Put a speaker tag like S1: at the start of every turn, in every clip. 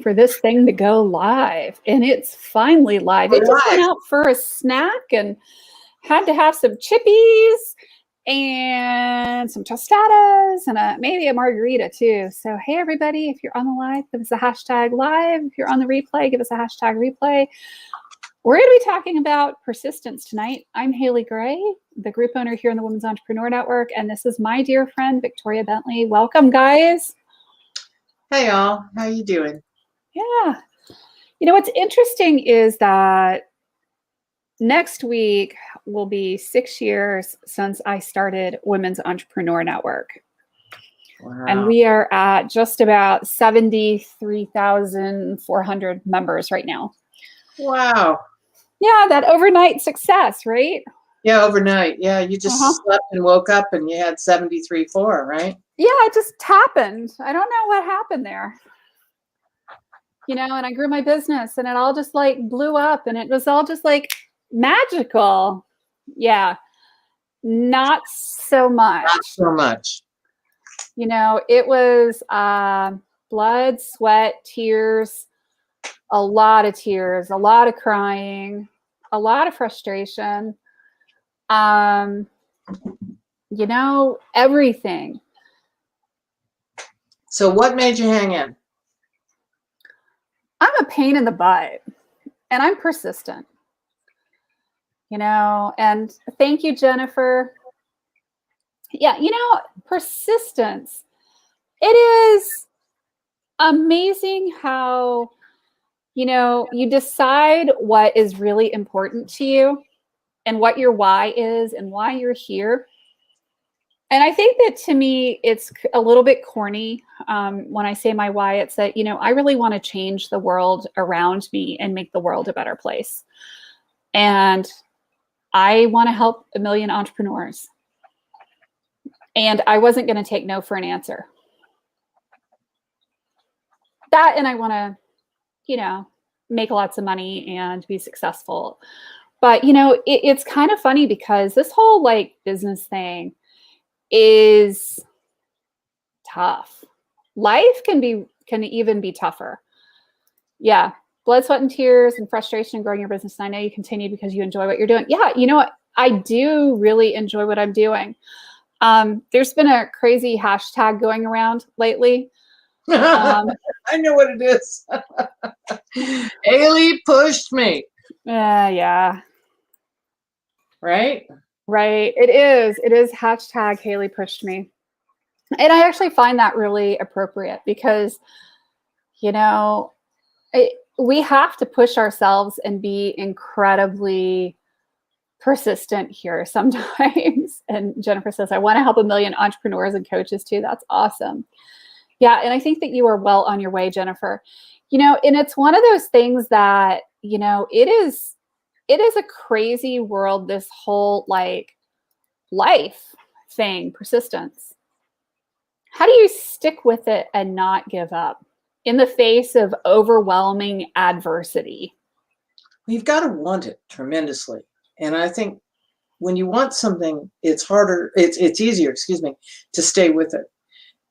S1: for this thing to go live, and it's finally live. It just went out for a snack and had to have some chippies and some tostadas and maybe a margarita too. So hey everybody, if you're on the live, give us a hashtag live. If you're on the replay, give us a hashtag replay. We're going to be talking about persistence tonight. I'm Haley Gray, the group owner here in the Women's Entrepreneur Network, and this is my dear friend Victoria Bentley. Welcome, guys.
S2: Hey all, how you doing?
S1: Yeah. You know, what's interesting is that next week will be 6 years since I started Women's Entrepreneur Network.
S2: Wow.
S1: And we are at just about 73,400 members right now.
S2: Wow.
S1: Yeah, that overnight success, right?
S2: Yeah, overnight. Yeah, you just slept and woke up and you had 73.4, right?
S1: Yeah, it just happened. I don't know what happened there. You know, and I grew my business and it all just like blew up and it was all just like magical. Yeah, not so much.
S2: Not so much.
S1: You know, it was blood, sweat, tears, a lot of tears, a lot of crying, a lot of frustration. You know, everything.
S2: So what made you hang in?
S1: I'm a pain in the butt and I'm persistent, you know, and thank you, Jennifer. Yeah, you know, persistence. It is amazing how, you know, you decide what is really important to you and what your why is and why you're here. And I think that to me, it's a little bit corny when I say my why. It's that, you know, I really want to change the world around me and make the world a better place. And I want to help 1 million entrepreneurs. And I wasn't going to take no for an answer. That, and I want to, you know, make lots of money and be successful. But, you know, it's kind of funny because this whole like business thing is tough. Life can even be tougher. Yeah. Blood, sweat, and tears and frustration growing your business. And I know you continue because you enjoy what you're doing. Yeah. You know what? I do really enjoy what I'm doing. There's been a crazy hashtag going around lately.
S2: I know what it is. Haley pushed me.
S1: Yeah.
S2: Right?
S1: Right. It is hashtag Haley pushed me. And I actually find that really appropriate because, you know, we have to push ourselves and be incredibly persistent here sometimes. And Jennifer says, I want to help 1 million entrepreneurs and coaches too. That's awesome. Yeah. And I think that you are well on your way, Jennifer. You know, and it's one of those things that, you know, it is a crazy world, this whole like life thing, persistence. How do you stick with it and not give up in the face of overwhelming adversity?
S2: You've got to want it tremendously. And I think when you want something, it's harder, it's easier, to stay with it.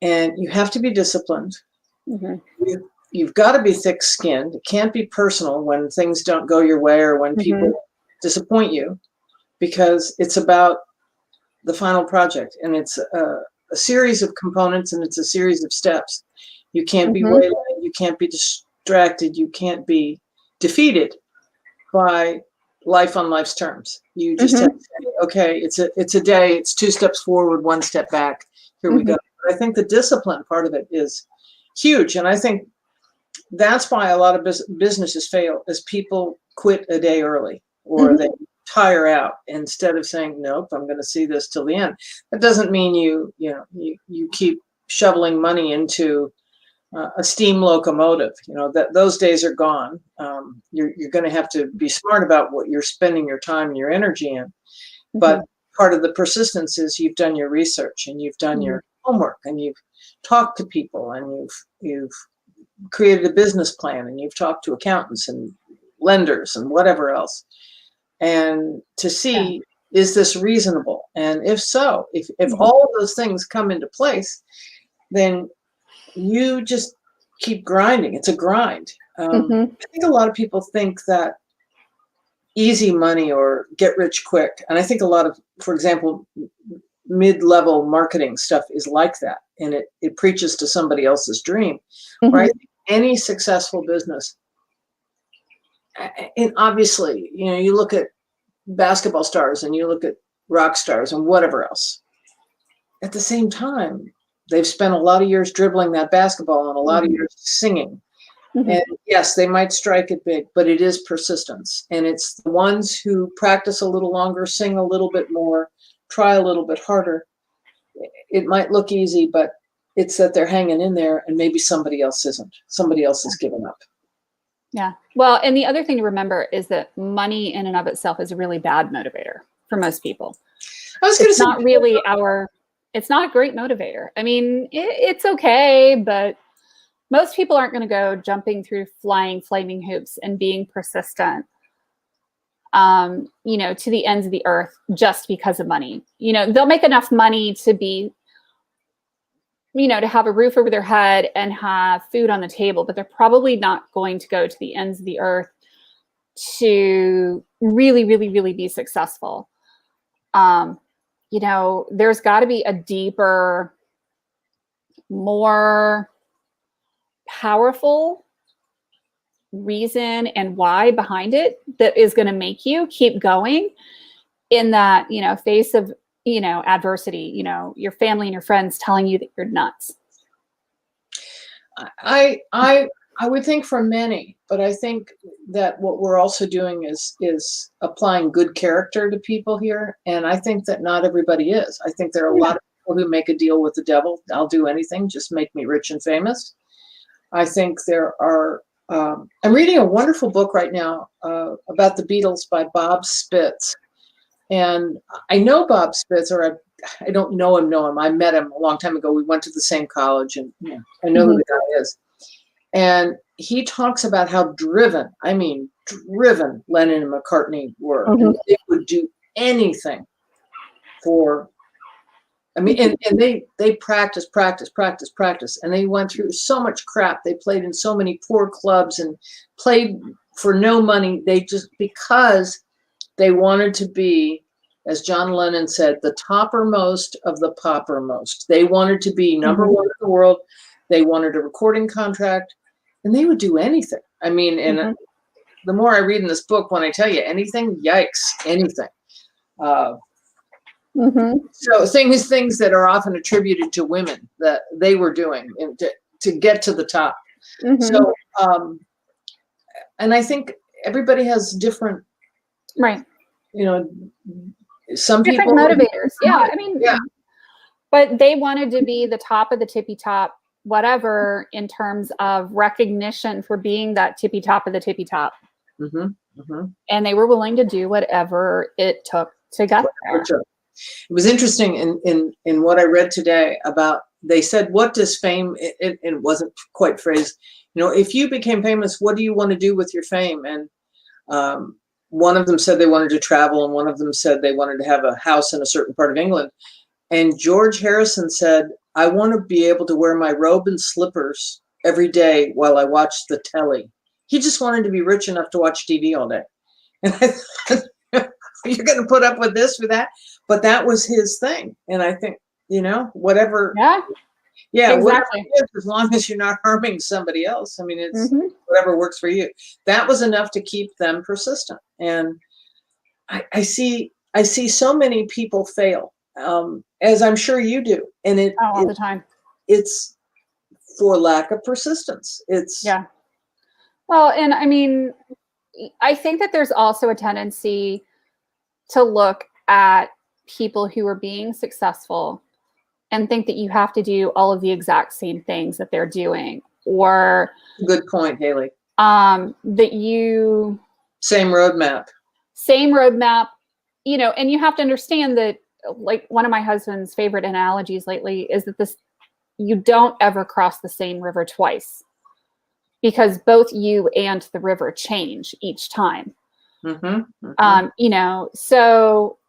S2: And you have to be disciplined.
S1: Mm-hmm.
S2: You've got to be thick-skinned. It can't be personal when things don't go your way or when people disappoint you, because it's about the final project. And it's a series of components and it's a series of steps. You can't be waylaid, you can't be distracted, you can't be defeated by life on life's terms. You just have to say, okay, it's a day, it's 2 steps forward, 1 step back. Here we go. But I think the discipline part of it is huge. And I think that's why a lot of businesses fail, is people quit a day early or they tire out instead of saying, nope, I'm going to see this till the end. That doesn't mean you keep shoveling money into a steam locomotive. You know, that those days are gone. You're going to have to be smart about what you're spending your time and your energy in. But part of the persistence is you've done your research and you've done your homework and you've talked to people and you've created a business plan and you've talked to accountants and lenders and whatever else. And to see, is this reasonable? And if so, if all of those things come into place, then you just keep grinding. It's a grind. I think a lot of people think that easy money or get rich quick. And I think a lot of, for example, mid-level marketing stuff is like that. And it preaches to somebody else's dream, right? Any successful business. And obviously, you know, you look at basketball stars and you look at rock stars and whatever else. At the same time, they've spent a lot of years dribbling that basketball and a lot of years singing. And yes, they might strike it big, but it is persistence. And it's the ones who practice a little longer, sing a little bit more, try a little bit harder. It might look easy, but it's that they're hanging in there and maybe somebody else isn't. Somebody else has given up. Yeah.
S1: Well, and the other thing to remember is that money in and of itself is a really bad motivator for most people.
S2: I was going to say,
S1: not really it's not a great motivator. I mean, it's okay, but most people aren't going to go jumping through flying flaming hoops and being persistent, you know, to the ends of the earth just because of money. You know, they'll make enough money to be, you know, to have a roof over their head and have food on the table, but they're probably not going to go to the ends of the earth to really, really, really be successful. You know, there's got to be a deeper, more powerful reason and why behind it that is going to make you keep going in that, you know, face of, you know, adversity, you know, your family and your friends telling you that you're nuts.
S2: I would think for many, but I think that what we're also doing is applying good character to people here. And I think that not everybody is. I think there are a lot of people who make a deal with the devil. I'll do anything, just make me rich and famous. I think there are, I'm reading a wonderful book right now about the Beatles by Bob Spitz. And I know Bob Spitz, or I don't know him. I met him a long time ago. We went to the same college, and yeah, I know who the guy is. And he talks about how driven Lennon and McCartney were. And they would do anything for, I mean, and they practice. And they went through so much crap. They played in so many poor clubs and played for no money. They just, because they wanted to be, as John Lennon said, the toppermost of the poppermost. They wanted to be number one in the world. They wanted a recording contract, and they would do anything. I mean, and the more I read in this book, when I tell you anything, yikes, anything. So things that are often attributed to women that they were doing to get to the top. So, and I think everybody has different,
S1: right?
S2: You know, some
S1: different
S2: people
S1: motivators. Yeah, I mean, but they wanted to be the top of the tippy top, whatever, in terms of recognition for being that tippy top of the tippy top. And they were willing to do whatever it took to get there.
S2: It was interesting in what I read today about, they said, what does fame, it wasn't quite phrased, you know, if you became famous, what do you want to do with your fame? And one of them said they wanted to travel, and one of them said they wanted to have a house in a certain part of England. And George Harrison said, I want to be able to wear my robe and slippers every day while I watch the telly. He just wanted to be rich enough to watch TV all day. And I thought, you're going to put up with this for that? But that was his thing. And I think, you know, whatever. Yeah, exactly. Whatever, as long as you're not harming somebody else. I mean, it's whatever works for you. That was enough to keep them persistent. And I see so many people fail, as I'm sure you do. And
S1: all the time.
S2: It's for lack of persistence.
S1: Well, and I mean, I think that there's also a tendency to look at people who are being successful and think that you have to do all of the exact same things that they're doing, or
S2: good point, Haley.
S1: That you
S2: same roadmap,
S1: you know, and you have to understand that, like, one of my husband's favorite analogies lately is that you don't ever cross the same river twice, because both you and the river change each time. You know, so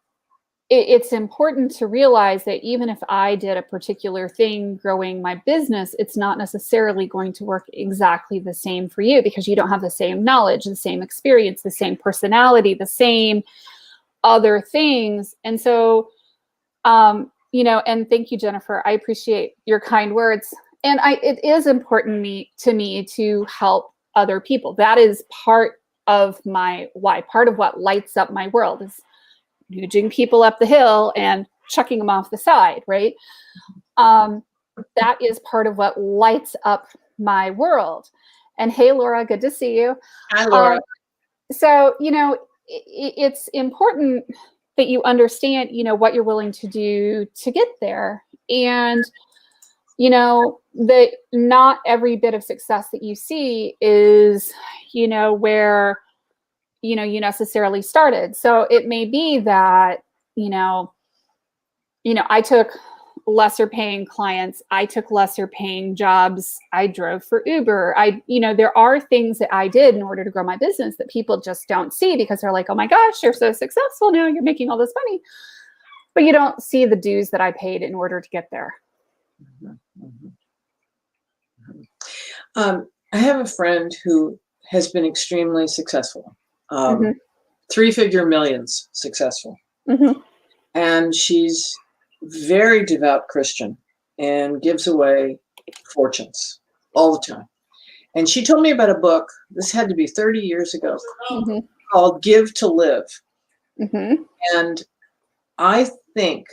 S1: it's important to realize that even if I did a particular thing growing my business, it's not necessarily going to work exactly the same for you, because you don't have the same knowledge, the same experience, the same personality, the same other things. And so, you know, and thank you, Jennifer. I appreciate your kind words. And it is important to me to help other people. That is part of my why. Part of what lights up my world is nudging people up the hill and chucking them off the side, right? That is part of what lights up my world. And hey, Laura, good to see you.
S2: Hi, Laura.
S1: So, you know, it's important that you understand, you know, what you're willing to do to get there. And, you know, that not every bit of success that you see is, you know, where, you know, you necessarily started. So it may be that, you know, I took lesser paying clients, I took lesser paying jobs, I drove for Uber. You know, there are things that I did in order to grow my business that people just don't see, because they're like, oh my gosh, you're so successful now, you're making all this money. But you don't see the dues that I paid in order to get there.
S2: I have a friend who has been extremely successful. 3-figure millions successful. And she's very devout Christian and gives away fortunes all the time. And she told me about a book, this had to be 30 years ago, called Give to Live. And I think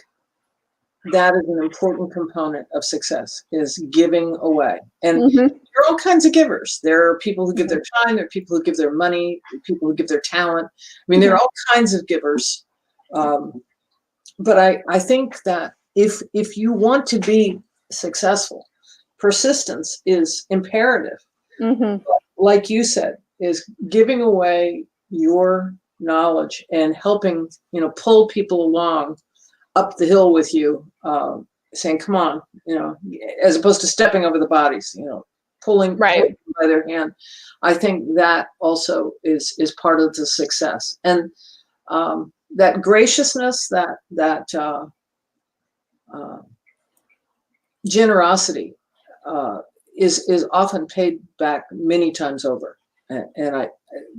S2: that is an important component of success, is giving away. And there are all kinds of givers. There are people who give their time, there are people who give their money, people who give their talent. I mean, there are all kinds of givers. But I think that if you want to be successful, persistence is imperative. Like you said, is giving away your knowledge and helping, you know, pull people along up the hill with you, saying, come on, you know, as opposed to stepping over the bodies, you know, pulling by their hand. I think that also is part of the success. And that graciousness, that generosity is often paid back many times over. And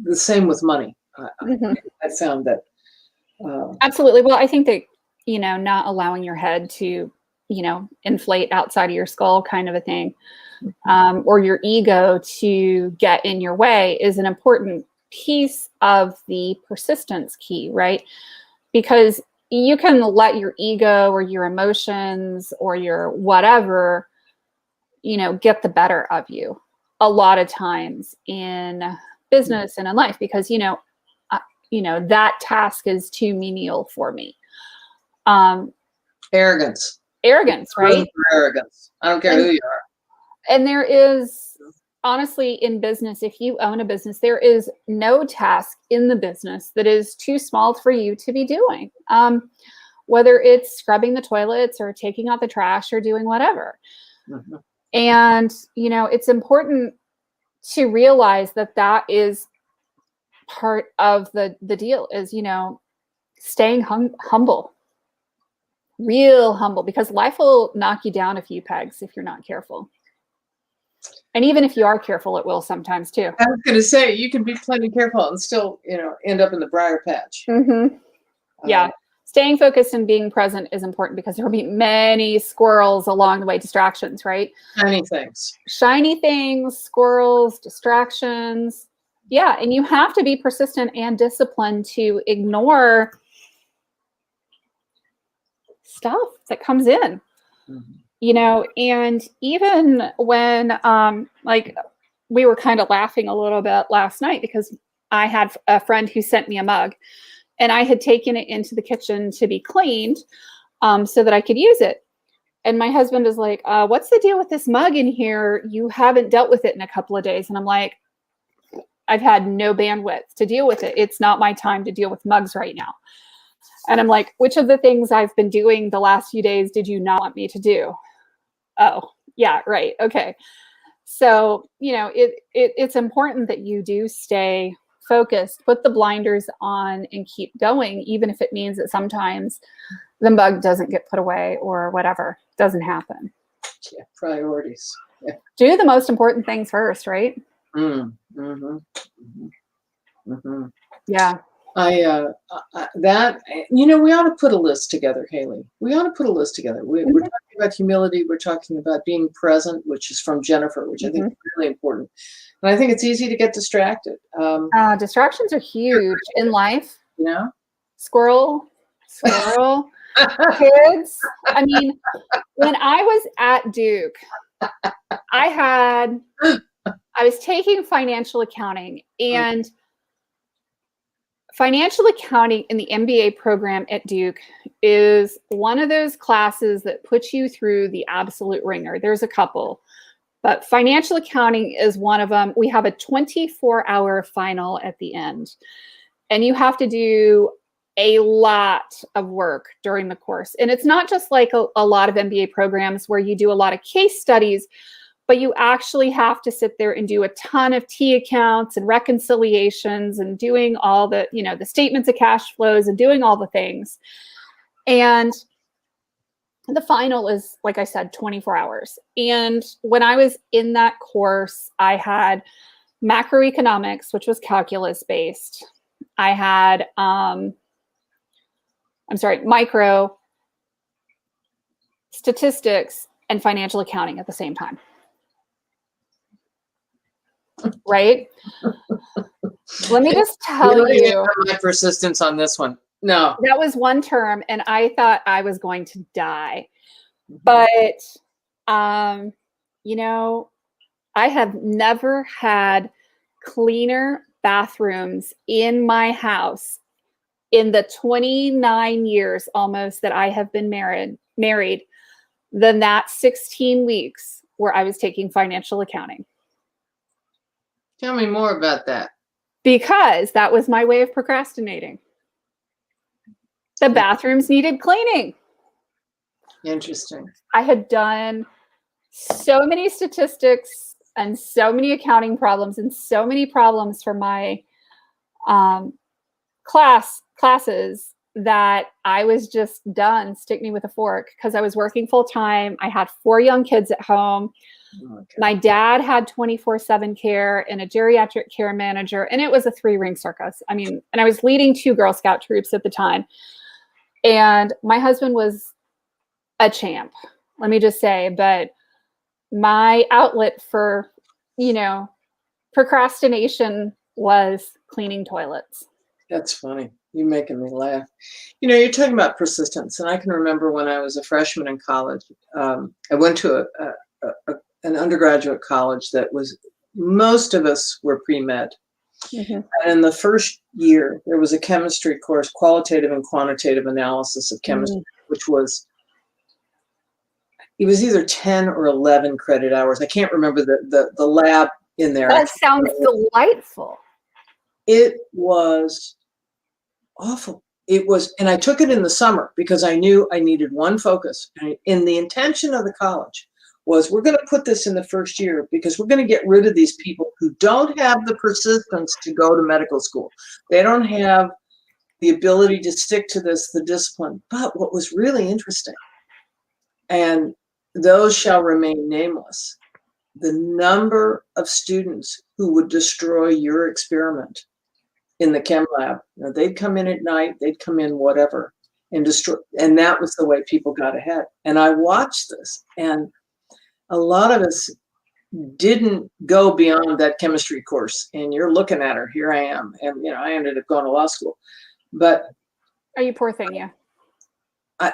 S2: the same with money. I found that.
S1: Absolutely. Well, I think that, you know, not allowing your head to, you know, inflate outside of your skull kind of a thing, or your ego to get in your way is an important piece of the persistence key, right? Because you can let your ego or your emotions or your whatever, you know, get the better of you a lot of times in business and in life, because, you know, that task is too menial for me.
S2: Arrogance,
S1: right?
S2: Arrogance. I don't care who you are.
S1: And there is, honestly, in business, if you own a business, there is no task in the business that is too small for you to be doing. Whether it's scrubbing the toilets or taking out the trash or doing whatever. And, you know, it's important to realize that that is part of the deal, is, you know, staying humble, real humble, because life will knock you down a few pegs if you're not careful. And even if you are careful, it will sometimes too.
S2: I was going to say, you can be plenty careful and still, you know, end up in the briar patch.
S1: Yeah. Staying focused and being present is important, because there will be many squirrels along the way, distractions, right? Shiny things, squirrels, distractions. Yeah. And you have to be persistent and disciplined to ignore stuff that comes in. You know, and even when, like, we were kind of laughing a little bit last night, because I had a friend who sent me a mug, and I had taken it into the kitchen to be cleaned, so that I could use it. And my husband is like, what's the deal with this mug in here? You haven't dealt with it in a couple of days. And I'm like, I've had no bandwidth to deal with it. It's not my time to deal with mugs right now. And I'm like, which of the things I've been doing the last few days did you not want me to do? Oh, yeah, right. Okay. So, you know, it's important that you do stay focused, put the blinders on, and keep going, even if it means that sometimes the bug doesn't get put away or whatever doesn't happen.
S2: Yeah, priorities. Yeah.
S1: Do the most important things first, right? Yeah.
S2: That, you know, we ought to put a list together, Haley. We ought to put a list together. We're talking about humility. We're talking about being present, which is from Jennifer, which I think is really important. And I think it's easy to get distracted.
S1: Distractions are huge in life.
S2: You know?
S1: Squirrel, kids. I mean, when I was at Duke, I was taking financial accounting, and financial accounting in the MBA program at Duke is one of those classes that puts you through the absolute ringer. There's a couple, but financial accounting is one of them. We have a 24-hour final at the end, and you have to do a lot of work during the course. And it's not just like a lot of MBA programs where you do a lot of case studies, but you actually have to sit there and do a ton of T accounts and reconciliations and doing all the, you know, the statements of cash flows and doing all the things. And the final is, like I said, 24 hours. And when I was in that course, I had macroeconomics, which was calculus based. I had, micro, statistics, and financial accounting at the same time. Right? Let me just tell you.
S2: My persistence on this one. No.
S1: That was one term, and I thought I was going to die. But, you know, I have never had cleaner bathrooms in my house in the 29 years almost that I have been married than that 16 weeks where I was taking financial accounting.
S2: Tell me more about that.
S1: Because that was my way of procrastinating. The bathrooms needed cleaning.
S2: Interesting. I
S1: had done so many statistics and so many accounting problems and so many problems for my classes that I was just done. Stick me with a fork, because I was working full time. I had 4 young kids at home. Okay. My dad had 24/7 care and a geriatric care manager, and it was a 3-ring circus. I mean, and I was leading 2 Girl Scout troops at the time. And my husband was a champ, let me just say. But my outlet for, you know, procrastination was cleaning toilets.
S2: That's funny. You're making me laugh. You know, you're talking about persistence. And I can remember when I was a freshman in college, I went to an undergraduate college that was, most of us were pre-med. And in the first year, there was a chemistry course, qualitative and quantitative analysis of chemistry, which was, it was either 10 or 11 credit hours. I can't remember the lab in there.
S1: That sounds delightful.
S2: It was awful. It was, and I took it in the summer because I knew I needed one focus. And the intention of the college was, we're going to put this in the first year because we're going to get rid of these people who don't have the persistence to go to medical school. They don't have the ability to stick to this, the discipline. But what was really interesting, and those shall remain nameless, the number of students who would destroy your experiment in the chem lab. You know, they'd come in at night, they'd come in whatever, and destroy. And that was the way people got ahead. And I watched this, and a lot of us didn't go beyond that chemistry course. And you're looking at her, here I am. And, you know, I ended up going to law school. But.
S1: Oh, you poor thing, you.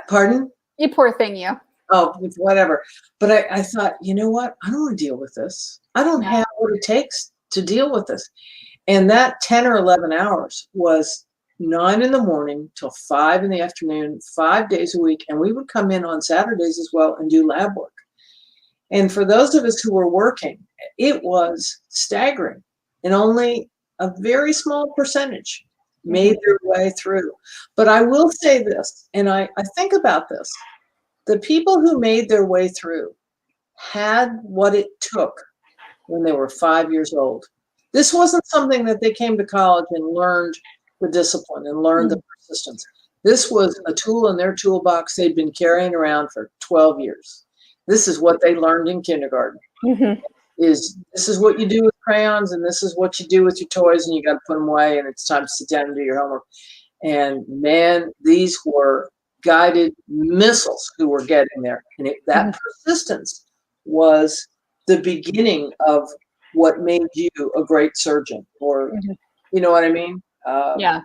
S2: Pardon?
S1: You poor thing, you.
S2: Oh, whatever. But I thought, you know what? I don't want to deal with this. I don't have what it takes to deal with this. And that 10 or 11 hours was 9 in the morning till 5 in the afternoon, 5 days a week. And we would come in on Saturdays as well and do lab work. And for those of us who were working, it was staggering. And only a very small percentage made their way through. But I will say this, and I think about this. The people who made their way through had what it took when they were 5 years old This wasn't something that they came to college and learned the discipline and learned the persistence. This was a tool in their toolbox they'd been carrying around for 12 years. This is what they learned in kindergarten. This is what you do with crayons, and this is what you do with your toys, and you got to put them away, and it's time to sit down and do your homework. And man, these were guided missiles who were getting there. And that persistence was the beginning of what made you a great surgeon, or you know what I mean?
S1: Yeah.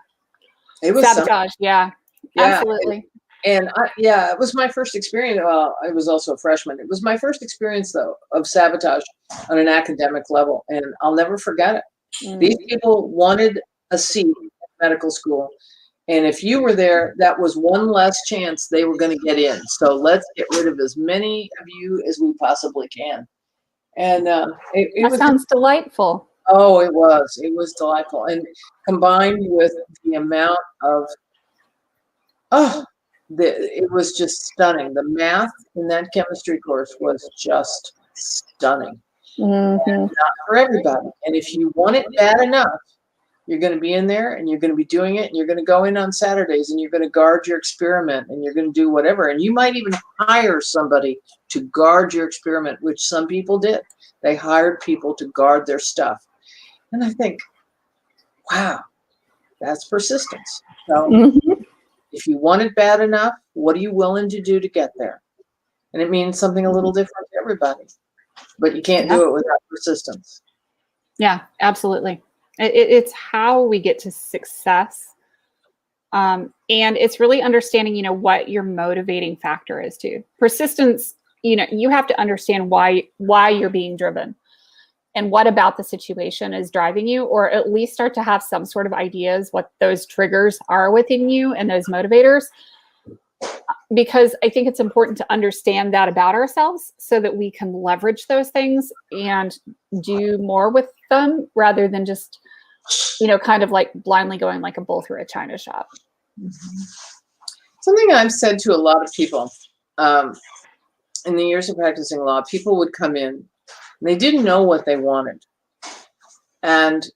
S2: It was
S1: sabotage. Yeah, absolutely.
S2: And it was my first experience. Well, I was also a freshman. It was my first experience, though, of sabotage on an academic level, and I'll never forget it. These people wanted a seat in medical school, and if you were there, that was one less chance they were going to get in. So let's get rid of as many of you as we possibly can. And it was,
S1: sounds delightful.
S2: Oh, it was delightful, and combined with the amount of it was just stunning. The math in that chemistry course was just stunning. And not for everybody. And if you want it bad enough, you're going to be in there and you're going to be doing it, and you're going to go in on Saturdays and you're going to guard your experiment and you're going to do whatever. And you might even hire somebody to guard your experiment, which some people did. They hired people to guard their stuff. And I think, wow, that's persistence. So if you want it bad enough, what are you willing to do to get there? And it means something a little different to everybody, but you can't do it without persistence.
S1: Yeah, absolutely. It's how we get to success. And it's really understanding, what your motivating factor is too. Persistence, you have to understand why you're being driven and what about the situation is driving you, or at least start to have some sort of ideas what those triggers are within you and those motivators. Because I think it's important to understand that about ourselves so that we can leverage those things and do more with them rather than just, kind of like blindly going like a bull through a china shop.
S2: Something I've said to a lot of people in the years of practicing law, people would come in and they didn't know what they wanted. And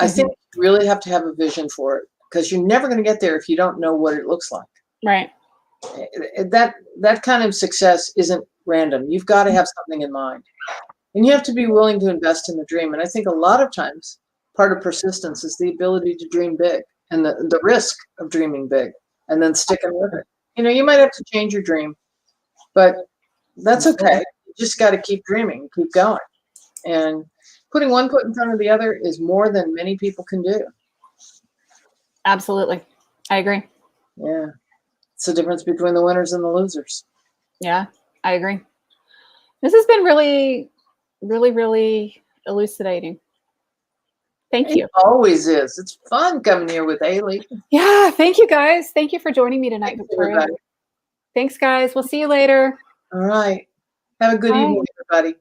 S2: I think you really have to have a vision for it, because you're never going to get there if you don't know what it looks like.
S1: Right.
S2: That kind of success isn't random. You've got to have something in mind, and you have to be willing to invest in the dream. And I think a lot of times part of persistence is the ability to dream big and the risk of dreaming big and then sticking with it. You might have to change your dream, but that's okay. You just got to keep dreaming, keep going. And putting one foot in front of the other is more than many people can do.
S1: Absolutely. I agree.
S2: Yeah. It's the difference between the winners and the losers.
S1: Yeah, I agree. This has been really, really, really elucidating. Thank you.
S2: It always is. It's fun coming here with Ailey.
S1: Yeah, thank you guys. Thank you for joining me tonight, Victoria. Thanks, guys. We'll see you later.
S2: All right. Have a good evening, everybody.